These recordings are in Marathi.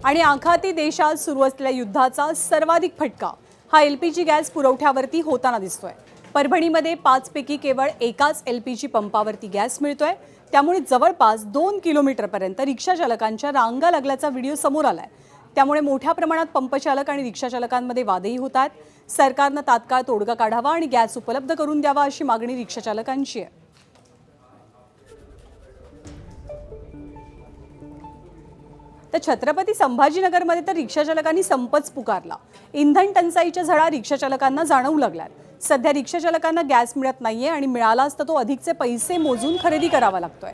आणि आखाती देशात सुरू असलेल्या युद्धाचा सर्वाधिक फटका हा एलपीजी गॅस पुरवठ्यावरती होताना दिसतोय। परभणीमध्ये 5 पैकी केवळ एकाच एलपीजी पंपावरती गॅस मिळतोय। त्यामुळे जवळपास 2 किलोमीटरपर्यंत रिक्षा चालकांच्या रांगा लागल्याचा व्हिडिओ समोर आलाय। त्यामुळे मोठ्या प्रमाणात पंपचालक आणि रिक्षा चालकांमध्ये वादही होतात। सरकारने तात्काळ तोडगा काढावा आणि गॅस उपलब्ध करून द्यावा अशी मागणी रिक्षा चालकांची आहे। तर छत्रपती संभाजीनगरमध्ये तर रिक्षा चालकांनी संपच पुकारला। इंधन टंचाईच्या झळा रिक्षा चालकांना जाणवू लागल्यात। सध्या रिक्षा चालकांना गॅस मिळत नाहीये आणि मिळालाच तर तो अधिकचे पैसे मोजून खरेदी करावा लागतोय।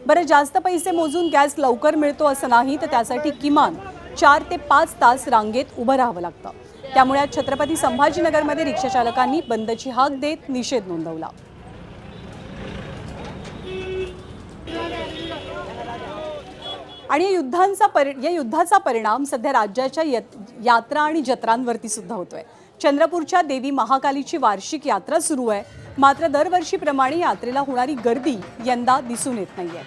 बरं, जास्त पैसे मोजून गॅस लवकर मिळतो असं नाही, तर त्यासाठी किमान 4 ते 5 तास रांगेत उभं राहावं लागतं। त्यामुळे आज छत्रपती संभाजीनगरमध्ये रिक्षा चालकांनी बंदची हाक देत निषेध नोंदवला। आणि या युद्धाचा परिणाम सध्या राज्याच्या यात्रा आणि जत्रांवरती सुद्धा होतोय। चंद्रपूरच्या देवी महाकालीची वार्षिक यात्रा सुरू आहे, मात्र दरवर्षीप्रमाणे यात्रेला होणारी गर्दी यंदा दिसून येत नाहीये।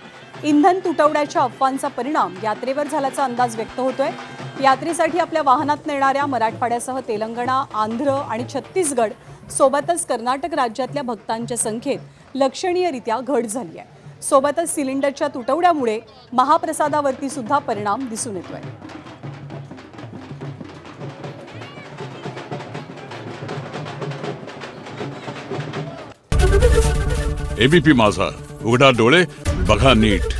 इंधन तुटवड्याच्या अफवांचा परिणाम यात्रेवर झाल्याचा अंदाज व्यक्त होतोय। यात्रेसाठी आपल्या वाहनात नेणाऱ्या मराठवाड्यासह तेलंगणा, आंध्र आणि छत्तीसगड सोबतच कर्नाटक राज्यातल्या भक्तांच्या संख्येत लक्षणीयरित्या घट झाली आहे। सोबतच सिलेंडरच्या तुटवड्यामुळे महाप्रसादावरती सुद्धा परिणाम दिसून येतोय। एबीपी माझा, उघडा डोळे बघा नीट।